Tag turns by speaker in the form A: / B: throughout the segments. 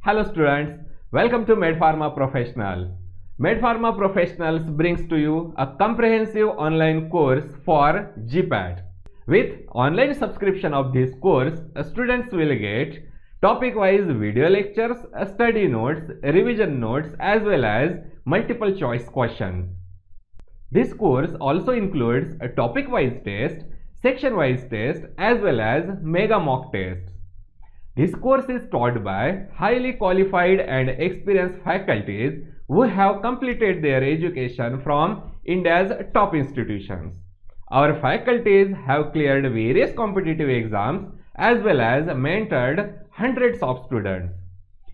A: Hello students, welcome to MedPharma Professionals. MedPharma Professionals brings to you a comprehensive online course for GPAT. With online subscription of this course, students will get topic-wise video lectures, study notes, revision notes as well as multiple choice questions. This course also includes a topic-wise test, section-wise test as well as mega mock tests. This course is taught by highly qualified and experienced faculties who have completed their education from India's top institutions. Our faculties have cleared various competitive exams as well as mentored hundreds of students.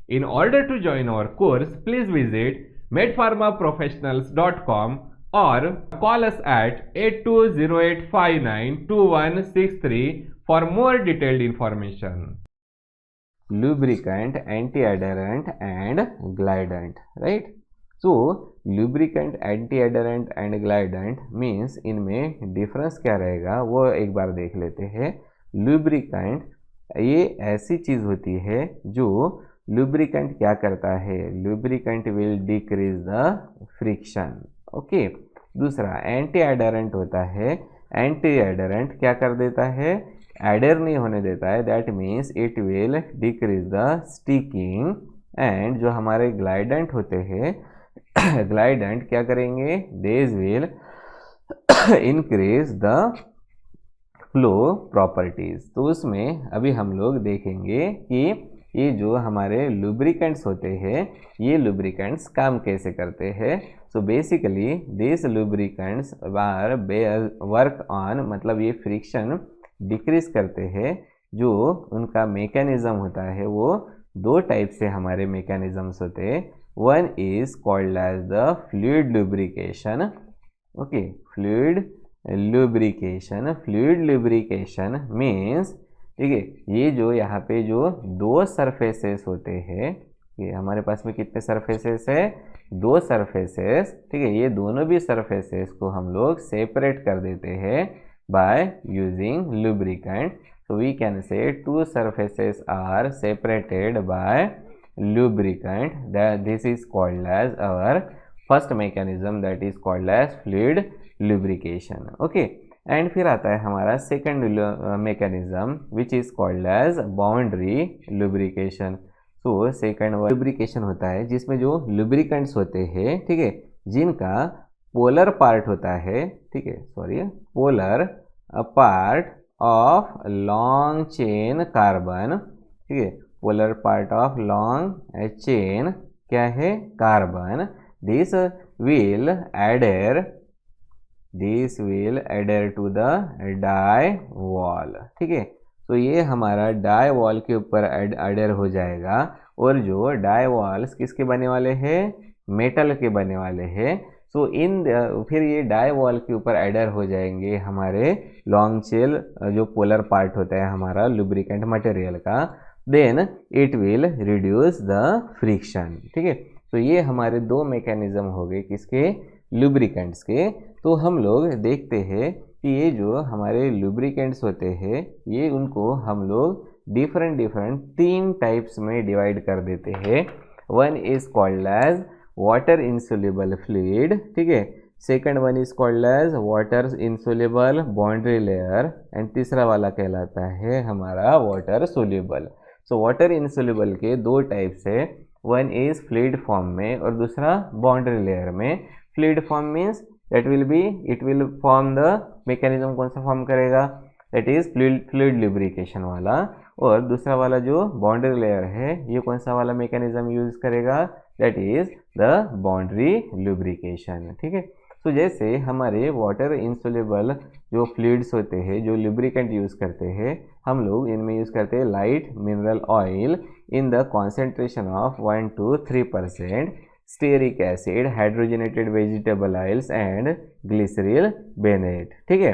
A: In order to join our course, please visit medpharmaprofessionals.com or call us at 8208592163 for more detailed information. Lubricant, anti-adherent and glidant, right? So lubricant, anti-adherent and glidant means इनमें difference क्या रहेगा वो एक बार देख लेते हैं. Lubricant ये ऐसी चीज होती है जो लुब्रिकेंट क्या करता है, lubricant will decrease the friction. Okay. दूसरा एंटी एडरेंट होता है. एंटी एडरेंट क्या कर देता है, एडर नहीं होने देता है. That means it will decrease the sticking. And जो हमारे ग्लाइडेंट होते हैं ग्लाइडेंट क्या करेंगे, देज will increase the flow properties. तो उसमें अभी हम लोग देखेंगे कि ये जो हमारे लुब्रिकेंट्स होते हैं ये लुब्रिकेंट्स काम कैसे करते हैं. So basically this lubricants are work on, मतलब ये फ्रिक्शन डिक्रीज करते हैं. जो उनका मैकेनिज्म होता है वो दो टाइप से हमारे मैकेनिज्म्स होते हैं. One is called as the fluid lubrication. Okay, fluid lubrication. Fluid lubrication means, ठीक है, ये जो यहाँ पे जो दो सरफेसेस होते हैं, ये हमारे पास में कितने सरफेसेस है, दो सरफेसेस. ठीक है, ये दोनों भी सरफेसेस को हम लोग सेपरेट कर देते हैं by using lubricant. So we can say two surfaces are separated by lubricant. That this is called as our first mechanism, that is called as fluid lubrication. Okay. And फिर आता है हमारा second mechanism which is called as boundary lubrication. So second lubrication होता है जिसमें जो lubricants होते हैं, ठीक है, जिनका पोलर पार्ट होता है, ठीक है, sorry, polar part of long chain carbon. ठीक है, polar part of long chain क्या है, carbon. This will adhere to the die wall. ठीक है, तो ये हमारा डाई वॉल के ऊपर एडर हो जाएगा. और जो डाई वॉल्स किसके बने वाले हैं, मेटल के बने वाले हैं. सो फिर ये डाई वॉल के ऊपर एडर हो जाएंगे हमारे लॉन्ग चेन जो पोलर पार्ट होता है हमारा लुब्रिकेंट मटेरियल का. Then it will reduce the friction. ठीक है, तो ये हमारे दो मैकेनिज्म हो गए किसके, लुब्रिकेंट्स के. तो हम लोग देखते हैं कि ये जो हमारे लुब्रिकेंट्स होते हैं ये उनको हम लोग डिफरेंट तीन टाइप्स में डिवाइड कर देते हैं. One is called as water insoluble fluid. ठीक है, second one is called as water insoluble boundary layer. And तीसरा वाला कहलाता है हमारा water soluble. So water insoluble के दो टाइप्स है. वन इज फ्लूइड फॉर्म में और दूसरा बाउंड्री लेयर में. Fluid form means that will B, it will form the mechanism, कौन सा फॉर्म करेगा, दैट इज फ्लूइड लुब्रिकेशन वाला. और दूसरा वाला जो बाउंड्री लेयर है ये कौन सा वाला मैकेनिज्म यूज करेगा, that is the boundary lubrication. ठीक है, तो जैसे हमारे वाटर इंसोल्यूबल जो फ्लूइड्स होते हैं जो लुब्रिकेंट यूज करते हैं, हम लोग इनमें यूज करते हैं light mineral oil in the concentration of 1 to 3%, stearic acid, hydrogenated vegetable oils and glyceryl behenate. ठीक है,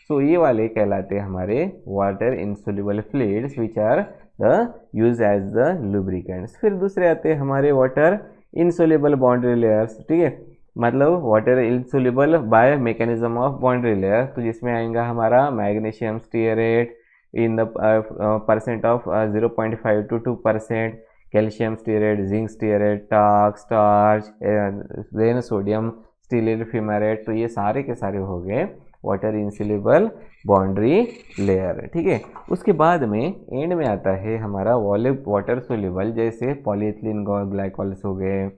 A: तो ये वाले कहलाते हैं हमारे water insoluble fluids which are the use as the lubricants. फिर दूसरे आते हैं हमारे वाटर इंसोल्यूबल बाउंड्री लेयर्स. ठीक है, मतलब water insoluble by mechanism of boundary layer. तो जिसमें आएगा हमारा magnesium stearate in the percent of 0.5 to 2%, calcium stearate, zinc stearate, talc, starch, then sodium stearate, fumarate. तो ये सारे के सारे हो गए वाटर इनसोल्यूबल बाउंड्री लेयर। ठीक है, उसके बाद में एंड में आता है हमारा वाटर सोल्यूबल, जैसे पॉलीइथिलीन ग्लाइकॉल्स हो गए,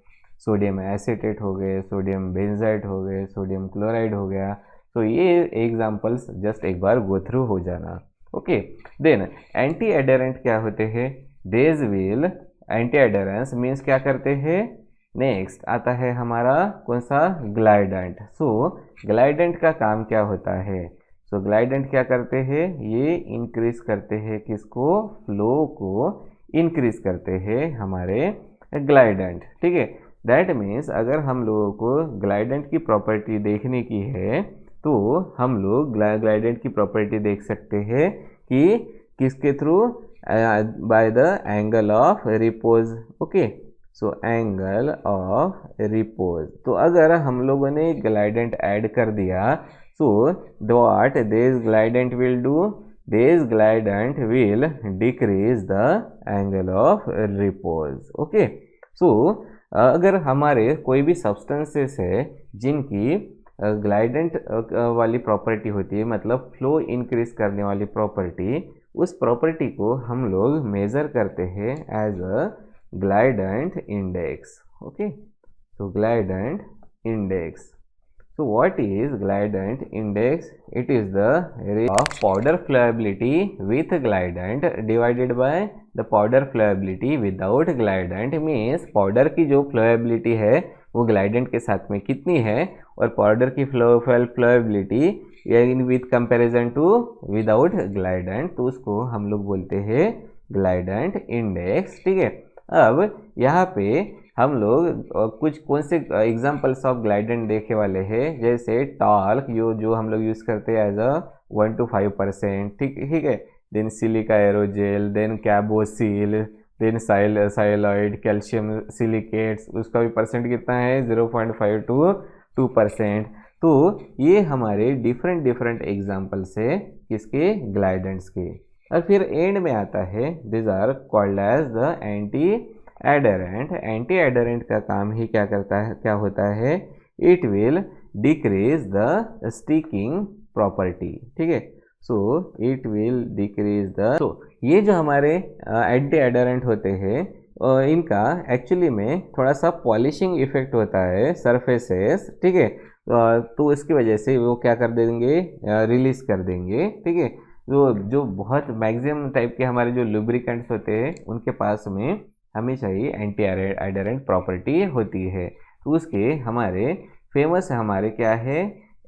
A: सोडियम एसीटेट हो गए, सोडियम बेंजाइट हो गए, सोडियम क्लोराइड हो गया। तो ये एग्जांपल्स जस्ट एक बार गो थ्रू हो जाना। ओके, देन एंटी एडरेंट क्या होते हैं? देज विल, एंटी एडरेंस मीन्स क्या करते हैं? नेक्स्ट आता है हमारा कौन सा? ग्लाइडेंट। सो ग्लाइडेंट का काम क्या होता है? सो ग्लाइडेंट क्या करते हैं? ये इंक्रीज करते हैं किसको? फ्लो को इंक्रीज करते हैं हमारे ग्लाइडेंट। ठीक है, दैट मीन्स अगर हम लोगों को ग्लाइडेंट की प्रॉपर्टी देखने की है तो हम लोग ग्लाइडेंट की प्रॉपर्टी देख सकते हैं कि किसके through? By the angle of repose. Okay, so angle of repose. तो अगर हम लोगों ने ग्लाइडेंट ऐड कर दिया so what this gradient will do? This gradient will decrease the angle of repose. Okay, so अगर हमारे कोई भी सब्सटेंसेस है जिनकी ग्लाइडेंट वाली प्रॉपर्टी होती है, मतलब फ्लो इंक्रीज करने वाली प्रॉपर्टी, उस प्रॉपर्टी को हम लोग मेजर करते हैं as a glidant index. Okay, so glidant index. So what is glidant index? It is the rate of powder flowability with glidant divided by the powder flowability without glidant। means powder की जो flowability है वो glidant के साथ में कितनी है, और powder की flowability with comparison to without glidant, तो उसको हम लोग बोलते हैं glidant index। ठीक है, अब यहाँ पे हम लोग कुछ कौन से एग्जांपल्स ऑफ ग्लाइडेंट देखे वाले हैं, जैसे टॉल्क जो हम लोग यूज करते हैं एज अ 1 to 5%। ठीक है, then silica aerogel, then cabosil, then syloid, calcium silicates, उसका भी परसेंट कितना है? 0.5 to 2%। तो ये हमारे डिफरेंट एग्जाम्पल्स है किसके? ग्लाइडेंट्स के। और फिर एंड में आता है this are called as the anti adherent. Anti adherent का काम ही क्या करता है, क्या होता है? It will decrease the sticking property. ठीक है, so it will decrease the. तो ये जो हमारे एंटी एडरेंट होते हैं इनका एक्चुअली में थोड़ा सा पॉलिशिंग इफेक्ट होता है सरफेसेस। ठीक है, तो इसकी वजह से वो क्या कर देंगे? रिलीज कर देंगे। ठीक है, जो बहुत मैक्सिमम टाइप के हमारे जो लुब्रिकेंट्स होते हैं उनके पास में हमेशा ही एंटी एडरेंट प्रॉपर्टी होती है। तो उसके हमारे फेमस हमारे क्या है?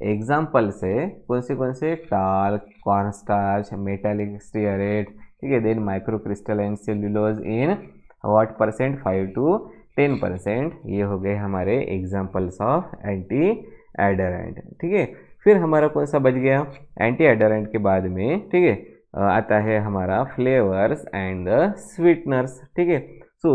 A: एग्जाम्पल्स है कौन से? Talc, cornstarch, metallic stearate. ठीक है, then micro crystalline cellulose in what percent? 5 to 10%। ये हो गए हमारे एग्जाम्पल्स ऑफ एंटी एडरेंट। ठीक है, फिर हमारा कौन सा बच गया? एंटी एडरेंट के बाद में ठीक है आता है हमारा फ्लेवर्स एंड द स्वीटनर्स। ठीक है, सो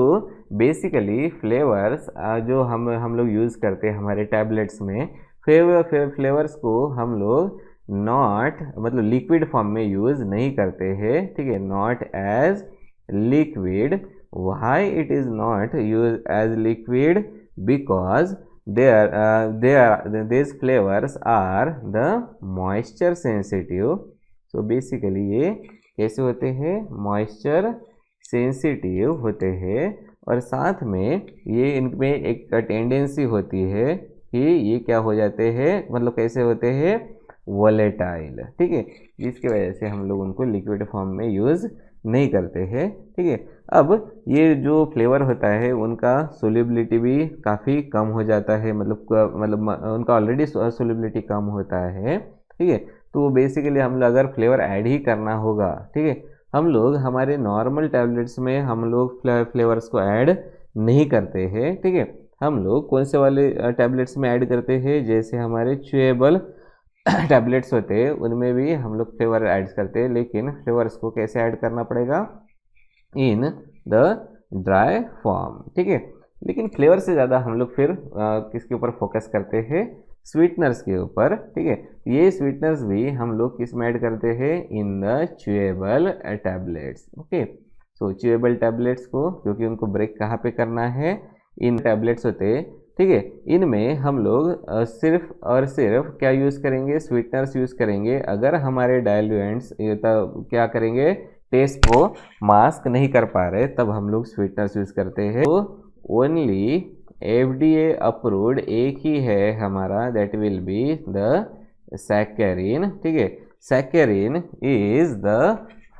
A: बेसिकली फ्लेवर्स जो हम लोग यूज़ करते हैं हमारे टैबलेट्स में, फ्लेवर्स को हम लोग नॉट मतलब लिक्विड फॉर्म में यूज़ नहीं करते हैं। ठीक है, not as liquid. Why it is not use as liquid? Because these flavors are the moisture sensitive। so basically ये कैसे होते हैं? moisture sensitive होते हैं, और साथ में ये इनमें एक टेंडेंसी होती है कि ये क्या हो जाते हैं, मतलब कैसे होते हैं? वोलेटाइल। ठीक है, जिसकी वजह से हम लोग उनको लिक्विड फॉर्म में यूज़ नहीं करते हैं। ठीक है, अब ये जो फ्लेवर होता है उनका सोल्यूबिलिटी भी काफ़ी कम हो जाता है, मतलब उनका ऑलरेडी सोल्यूबिलिटी कम होता है। ठीक है, तो बेसिकली हम लोग अगर फ्लेवर ऐड ही करना होगा, ठीक है, हम लोग हमारे नॉर्मल टैबलेट्स में हम लोग फ्लेवर्स को ऐड नहीं करते हैं। ठीक है, हम लोग कौन से वाले टैबलेट्स में ऐड करते हैं? जैसे हमारे च्यूएबल टैबलेट्स होते हैं उनमें भी हम लोग फ्लेवर ऐड करते हैं, लेकिन फ्लेवर्स को कैसे ऐड करना पड़ेगा? In the dry form. ठीक है, लेकिन फ्लेवर से ज़्यादा हम लोग फिर किसके ऊपर फोकस करते हैं? स्वीटनर्स के ऊपर। ठीक है, ये स्वीटनर्स भी हम लोग किस में ऐड करते हैं? In the chewable tablets. Okay, so chewable tablets को, क्योंकि उनको ब्रेक कहाँ पे करना है, इन टैबलेट्स होते, ठीक है, इनमें हम लोग सिर्फ और सिर्फ क्या यूज़ करेंगे, स्वीटनर्स यूज़ करेंगे। अगर हमारे डाइल्यूएंट्स क्या करेंगे, टेस्ट को मास्क नहीं कर पा रहे, तब हम लोग स्वीटनर्स यूज़ करते हैं। तो ओनली एफडीए अप्रूव्ड एक ही है हमारा, that will be the saccharin, ठीक है। Saccharin is the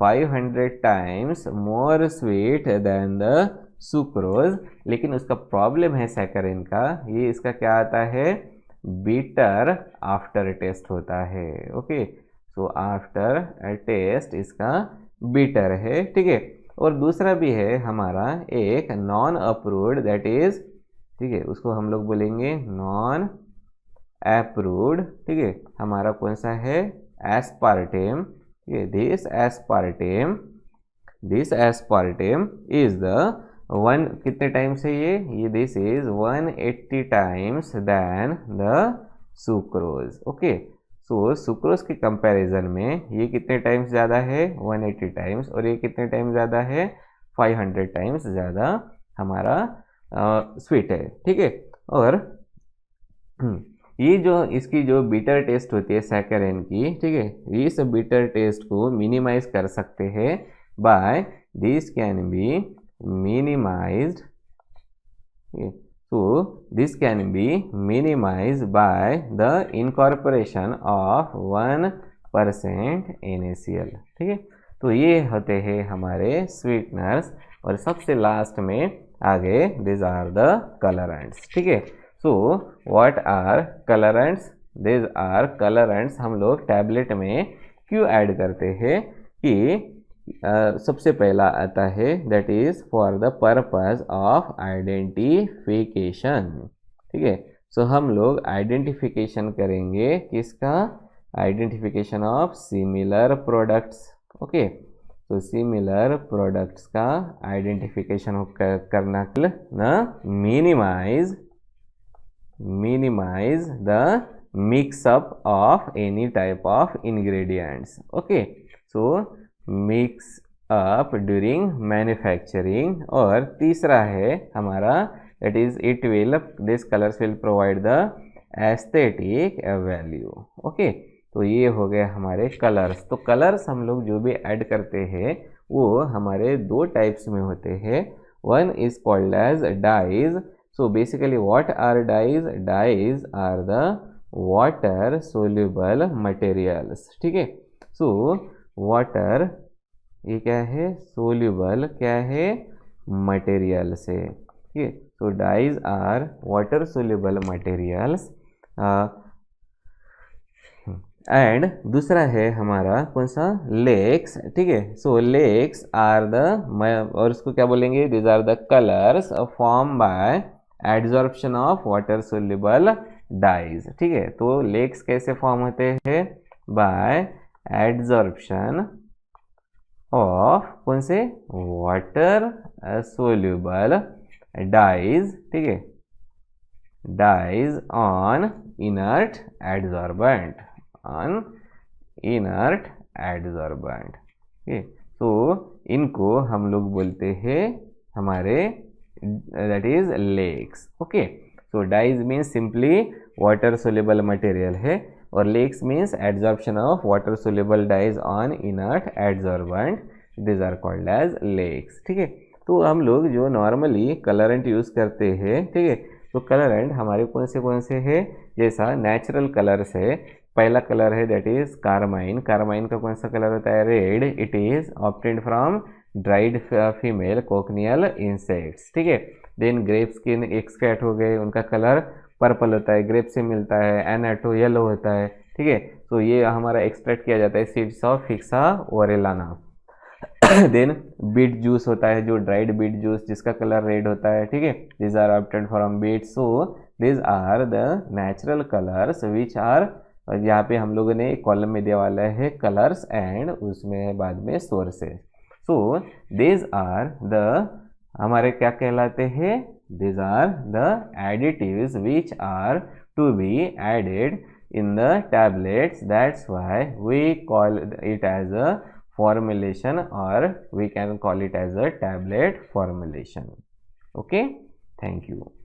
A: 500 times more sweet than the sucrose, लेकिन उसका प्रॉब्लम है सैकरिन का, ये इसका क्या आता है, बीटर आफ्टर टेस्ट होता है। ओके, सो आफ्टर टेस्ट इसका बीटर है, ठीक है। और दूसरा भी है हमारा एक नॉन अप्रूव्ड, दैट इज, ठीक है, उसको हम लोग बोलेंगे नॉन अप्रूव्ड, ठीक है। हमारा कौन सा है, एस्पार्टेम, ठीक है। This aspartame is the one, कितने टाइम्स है ये this is 180 times than the sucrose. Okay, so sucrose के कंपैरिजन में ये कितने टाइम्स ज़्यादा है, 180 टाइम्स, और ये कितने टाइम्स ज़्यादा है, 500 टाइम्स ज़्यादा हमारा स्वीट है, ठीक है। और ये जो इसकी जो बीटर टेस्ट होती है सैकरिन की, ठीक है, इस बीटर टेस्ट को मिनिमाइज कर सकते हैं by this can be minimized, okay. So this can be minimized by the incorporation of 1% NaCl, ठीक है। तो ये होते हैं हमारे स्वीटनर्स। और सबसे लास्ट में आगे these are the colorants, ठीक है। सो what are colorants? these are colorants हम लोग टैबलेट में क्यों ऐड करते हैं कि सबसे पहला आता है that is for the purpose of identification, ठीक है। सो हम लोग आइडेंटिफिकेशन करेंगे किसका, identification of similar products. Okay, तो सिमिलर प्रोडक्ट्स का आइडेंटिफिकेशन करना ना, minimize the mixup of any type of ingredients. Okay, so mix up during manufacturing. और तीसरा है हमारा that is it will, this colours will provide the aesthetic value. Okay, तो ये हो गए हमारे कलर्स। तो कलर्स हम लोग जो भी ऐड करते हैं वो हमारे दो टाइप्स में होते हैं। One is called as dyes. So basically what are dyes, dyes are the water soluble materials, ठीक है। सो वाटर, ये क्या है, सोल्यूबल क्या है, मटेरियल से, ठीक है। So dyes are water soluble materials. And दूसरा है हमारा कौन सा, लेक्स, ठीक है। सो लेक्स आर द, और उसको क्या बोलेंगे, this are the colours form by adsorption of water soluble dyes, ठीक है। तो लेक्स कैसे फॉर्म होते हैं, बाय एड्जॉर्प्शन ऑफ कौन से, वाटर सोल्यूबल डाइज, ठीक है, dyes on inert adsorbent, on inert adsorbent, ठीक है। तो इनको हम लोग बोलते हैं हमारे that is lakes. Okay, so dyes means simply water soluble material है, और lakes means adsorption of water soluble dyes on inert adsorbent, this are called as lakes, ठीक है। तो हम लोग जो नॉर्मली कलरेंट यूज़ करते हैं, ठीक है, तो कलरेंट हमारे कौन से है, जैसा नेचुरल कलर्स है। पहला कलर है दैट इज कार्माइन। कार्माइन का कौन सा कलर होता है, red. It is obtained from dried female cochineal insects, ठीक है। देन ग्रेप स्किन एक्सट्रैक्ट हो गए, उनका कलर पर्पल होता है, ग्रेप से मिलता है। एनाटो येलो होता है, ठीक है। तो ये हमारा एक्सट्रैक्ट किया जाता है seeds of bixa orellana. Then beet juice होता है, जो ड्राइड बीट जूस जिसका कलर रेड होता है, ठीक है। This are obtained from beet. So this are the natural colours which are, यहाँ पे हम लोगों ने कॉलम में दिया वाला है कलर्स एंड उसमें बाद में sources. So this are the हमारे क्या कहलाते हैं, this are the additives which are to be added in the tablets, that's why we call it as a formulation, or we can call it as a tablet formulation. Okay, thank you.